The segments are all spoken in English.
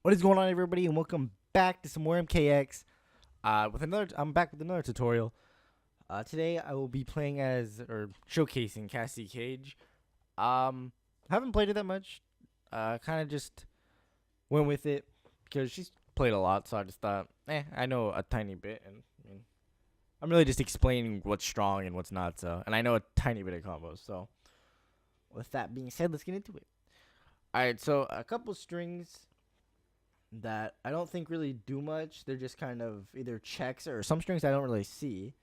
What is going on, everybody, and welcome back to some more MKX. I'm back with another tutorial. Today I will be playing as or showcasing Cassie Cage. Haven't played it that much. Kind of just went with it because she's played a lot, so I just thought, I know a tiny bit, and I mean, I'm really just explaining what's strong and what's not. So, and I know a tiny bit of combos. So, with that being said, let's get into it. All right, so a couple strings that I don't think really do much. They're just kind of either checks or some strings I don't really see.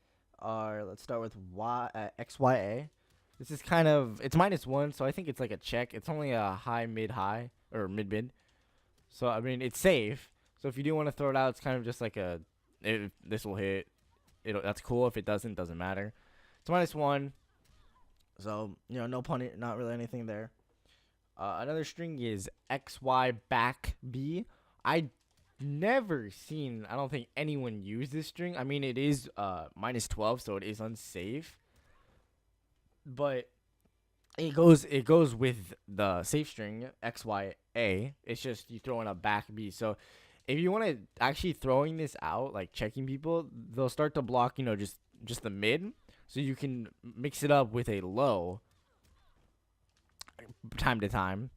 Let's start with XYA. This is kind of it's -1, so I think it's like a check. It's only a high, mid, high or mid mid. So I mean it's safe. So if you do want to throw it out, it's kind of just like if this will hit. That's cool. If it doesn't matter. It's -1. So no pun, not really anything there. Another string is XY back B. I never seen, I don't think anyone use this string. I mean, it is -12, so it is unsafe. But it goes with the safe string XYA. It's just you throw in a back B. So if you want to actually throwing this out, like checking people, they'll start to block, just the mid. So you can mix it up with a low time to time.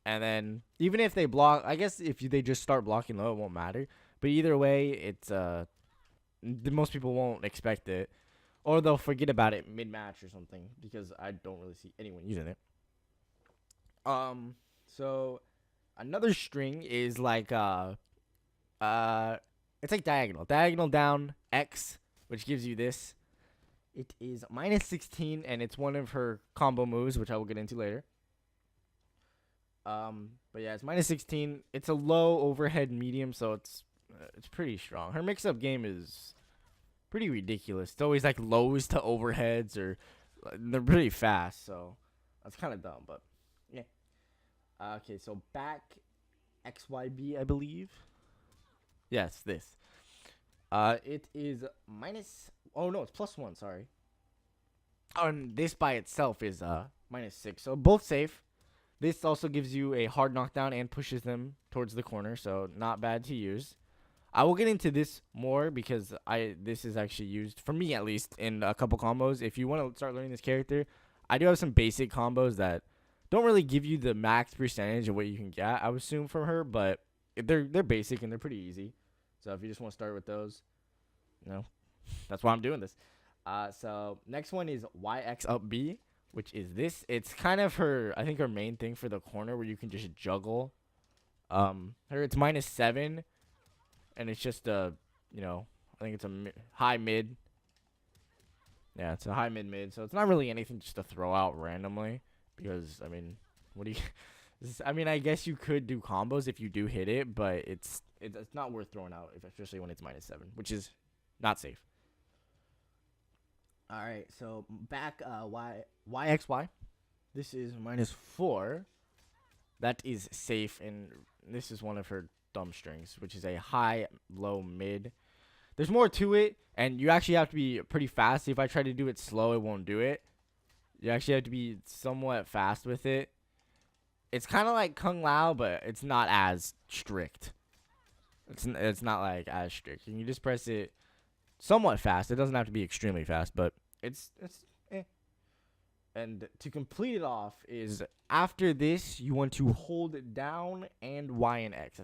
And then even if they block, I guess if they just start blocking low, it won't matter. But either way, it's most people won't expect it, or they'll forget about it mid match or something because I don't really see anyone using it. So another string is like it's like diagonal down X, which gives you this. It is -16, and it's one of her combo moves, which I will get into later. But yeah, it's -16. It's a low overhead medium, so it's pretty strong. Her mix-up game is pretty ridiculous. It's always like lows to overheads, or they're pretty fast, so that's kind of dumb. But yeah. Okay, so back XYB, I believe. Yes, this. It is minus. Oh no, it's +1. Sorry. And this by itself is -6, so both safe. This also gives you a hard knockdown and pushes them towards the corner, so not bad to use. I will get into this more because this is actually used, for me at least, in a couple combos. If you want to start learning this character, I do have some basic combos that don't really give you the max percentage of what you can get, I would assume, from her, but they're basic and they're pretty easy. So if you just want to start with those, that's why I'm doing this. So next one is YX up B, which is this. It's kind of I think her main thing for the corner where you can just juggle. It's -7, and it's just I think it's a high mid. Yeah, it's a high mid, so it's not really anything just to throw out randomly because, I mean, what do you, I mean, I guess you could do combos if you do hit it, but it's not worth throwing out, especially when it's -7, which is not safe. All right, so back YXY. This is -4. That is safe, and this is one of her dumb strings, which is a high, low, mid. There's more to it, and you actually have to be pretty fast. If I try to do it slow, it won't do it. You actually have to be somewhat fast with it. It's kind of like Kung Lao, but it's not as strict. It's not like as strict. You can just press it somewhat fast. It doesn't have to be extremely fast, but it's eh. And to complete it off is after this, you want to hold it down and Y and X.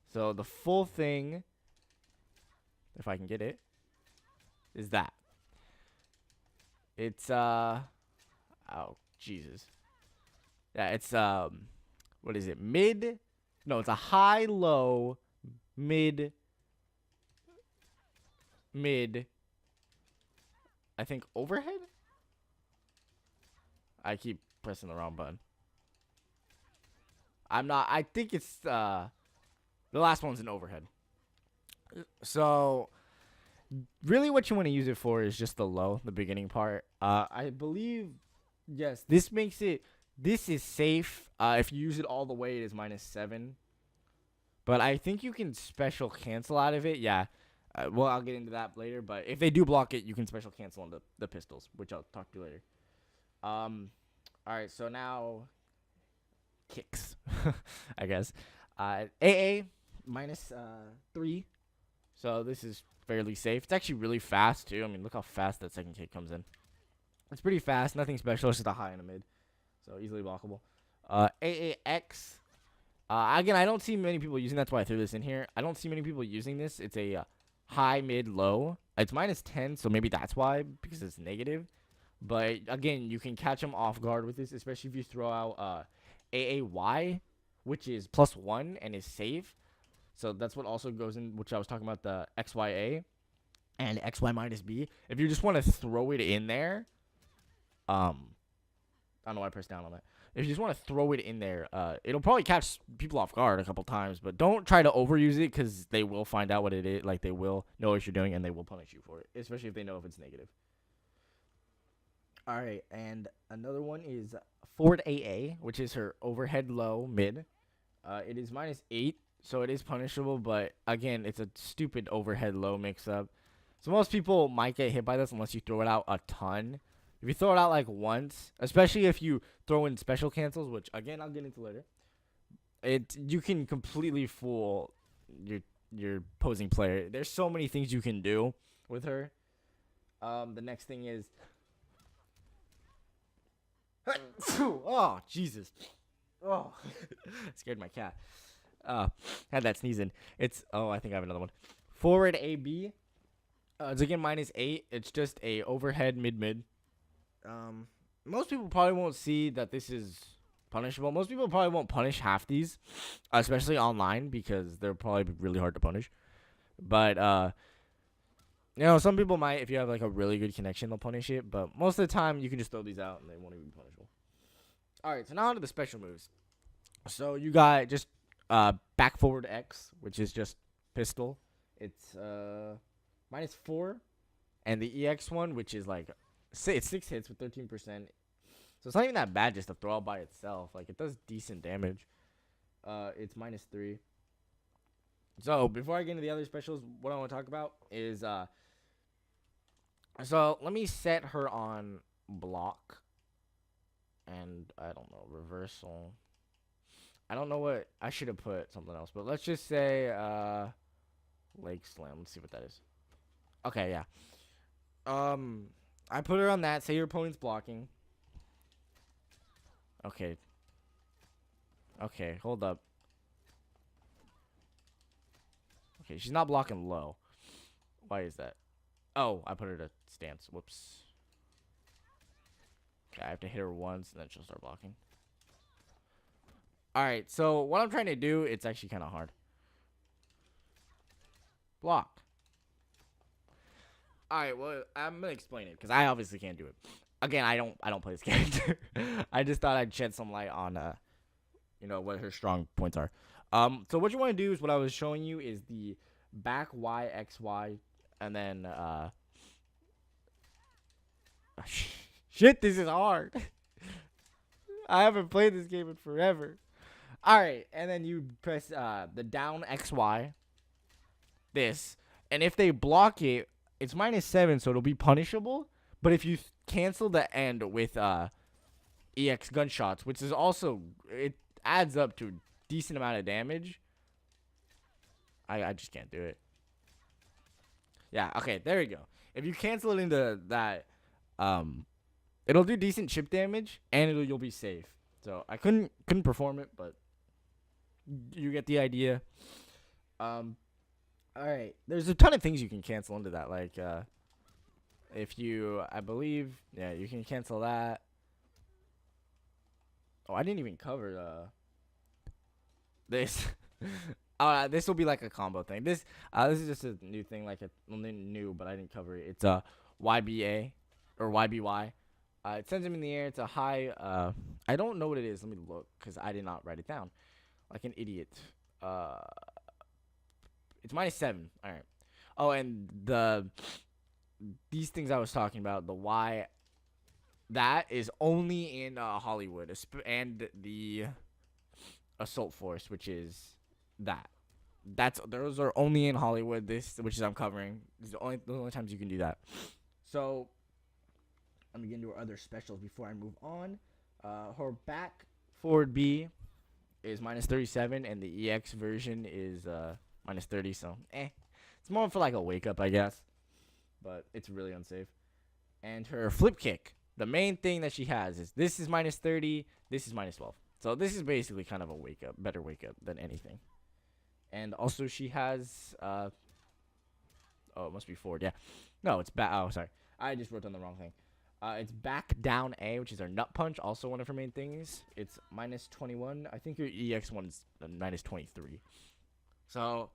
So the full thing, if I can get it, is that. It's oh Jesus. Yeah, it's what is it? Mid? No, it's a high, low, mid. I think overhead? I keep pressing the wrong button. I think it's the last one's an overhead. So really what you want to use it for is just the low, the beginning part. I believe, yes, this is safe. If you use it all the way, it is -7. But I think you can special cancel out of it. Yeah. Well, I'll get into that later. But if they do block it, you can special cancel on the pistols, which I'll talk to later. All right. So now kicks, I guess. AA minus 3. So this is fairly safe. It's actually really fast too. I mean, look how fast that second kick comes in. It's pretty fast. Nothing special. It's just a high and a mid. So easily blockable. AAX. Again, I don't see many people using. That's why I threw this in here. I don't see many people using this. It's a high, mid, low. It's minus 10, so maybe that's why, because it's negative. But again, you can catch them off guard with this, especially if you throw out AAY, which is +1 and is safe. So that's what also goes in, which I was talking about, the XYA and XY minus B. If you just want to throw it in there, I don't know why I pressed down on that. If you just want to throw it in there, it'll probably catch people off guard a couple times, but don't try to overuse it because they will find out what it is. Like, they will know what you're doing and they will punish you for it, especially if they know if it's negative. All right, and another one is forward AA, which is her overhead low mid. It is -8, so it is punishable, but again, it's a stupid overhead low mix-up. So most people might get hit by this unless you throw it out a ton. If you throw it out like once, especially if you throw in special cancels, which again I'll get into later, you can completely fool your opposing player. There's so many things you can do with her. The next thing is, oh Jesus, oh, scared my cat. Had that sneezing. I think I have another one. Forward AB. It's again -8. It's just a overhead mid. Most people probably won't see that this is punishable. Most people probably won't punish half these, especially online, because they're probably really hard to punish. But some people might, if you have like a really good connection, they'll punish it. But most of the time, you can just throw these out and they won't even be punishable. All right, so now onto the special moves. So you got just back forward X, which is just pistol. It's -4, and the EX one, which is like it's 6 hits with 13%. So it's not even that bad just to throw out by itself. Like, it does decent damage. It's -3. So before I get into the other specials, what I want to talk about is so let me set her on block, and I don't know, reversal. I don't know what I should have put something else, but let's just say leg slam. Let's see what that is. Okay, yeah. I put her on that. Say your opponent's blocking. Okay. Okay, hold up. Okay, she's not blocking low. Why is that? Oh, I put her to stance. Whoops. Okay, I have to hit her once, and then she'll start blocking. Alright, so what I'm trying to do, it's actually kind of hard. Block. Alright, well, I'm gonna explain it because I obviously can't do it. Again, I don't play this character. I just thought I'd shed some light on what her strong points are. So what you want to do is what I was showing you is the back Y X Y, and then shit, this is hard. I haven't played this game in forever. Alright, and then you press the down XY. This, and if they block it, it's -7, so it'll be punishable. But if you cancel the end with EX gunshots, which is also, it adds up to a decent amount of damage. I just can't do it. Yeah, okay, there we go. If you cancel it into that, it'll do decent chip damage, and you'll be safe. So I couldn't perform it, but you get the idea. Alright, there's a ton of things you can cancel into that, like, if you, I believe, yeah, you can cancel that. Oh, I didn't even cover, this. This will be like a combo thing. This is just a new thing, like new, but I didn't cover it. It's a YBA, or YBY. It sends him in the air. It's a high, I don't know what it is. Let me look, because I did not write it down. Like an idiot. It's -7. All right. Oh, and these things I was talking about, the Y, that is only in Hollywood, and the Assault Force, which is that. Those are only in Hollywood. Which is I'm covering. These are the only times you can do that. So let me get into our other specials before I move on. Her back forward B is minus 37, and the EX version is minus 30. So, it's more for like a wake up, I guess. But it's really unsafe. And her flip kick, the main thing that she has is this is minus 30, this is minus 12. So this is basically kind of a wake up, better wake up than anything. And also she has oh, it must be forward. Yeah, no, it's back. Oh, sorry, I just wrote down the wrong thing. It's back down A, which is her nut punch, also one of her main things. It's minus 21. I think your EX one's minus 23. So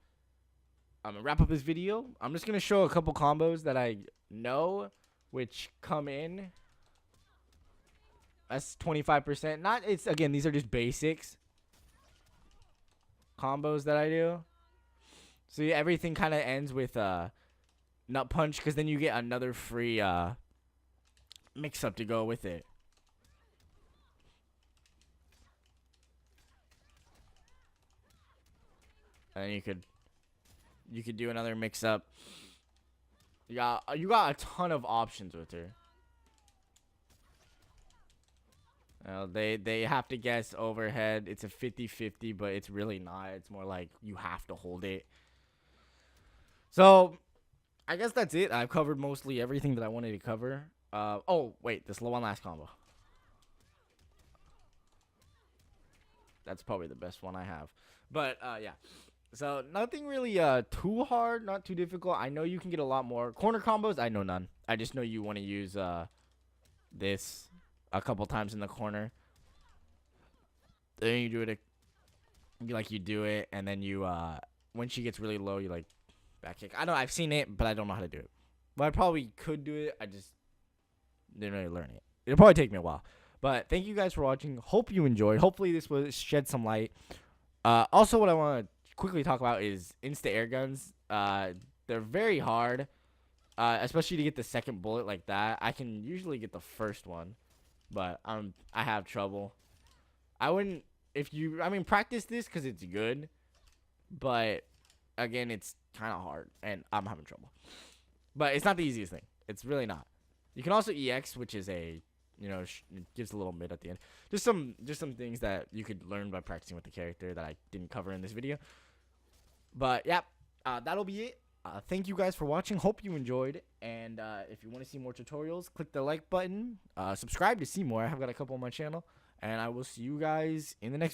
I'm gonna wrap up this video. I'm just gonna show a couple combos that I know, which come in. That's 25%. Not, it's again, these are just basics combos that I do. See, everything kind of ends with nut punch, because then you get another free mix up to go with it. And you could do another mix up. You got a ton of options with her. They have to guess overhead. It's a 50-50, but it's really not. It's more like you have to hold it. So, I guess that's it. I've covered mostly everything that I wanted to cover. Oh, wait. This one last combo. That's probably the best one I have. But, yeah. So, nothing really too hard, not too difficult. I know you can get a lot more. Corner combos, I know none. I just know you want to use this a couple times in the corner. Then you do it you do it, and then you when she gets really low, you like back kick. I know I've seen it, but I don't know how to do it. But I probably could do it. I just didn't really learn it. It'll probably take me a while. But thank you guys for watching. Hope you enjoyed. Hopefully this will shed some light. Also, what I want to quickly talk about is insta air guns. They're very hard, especially to get the second bullet like that. I can usually get the first one, but I have trouble. I wouldn't, practice this because it's good, but again, it's kind of hard, and I'm having trouble. But it's not the easiest thing. It's really not. You can also EX, which is it gives a little mid at the end. Just some things that you could learn by practicing with the character that I didn't cover in this video. But yeah, that'll be it. Thank you guys for watching. Hope you enjoyed. And if you want to see more tutorials, click the like button. Subscribe to see more. I have got a couple on my channel. And I will see you guys in the next